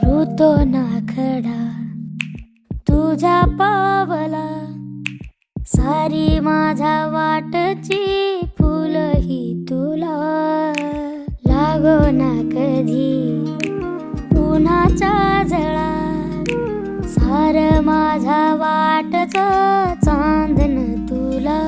ऋतो नाखडा तुझ्या पावला, सारी माझ्या वाटची फुलही तुला लागो ना कधी उन्हाच्या जळा, सार माझ्या वाटच चांदन तुला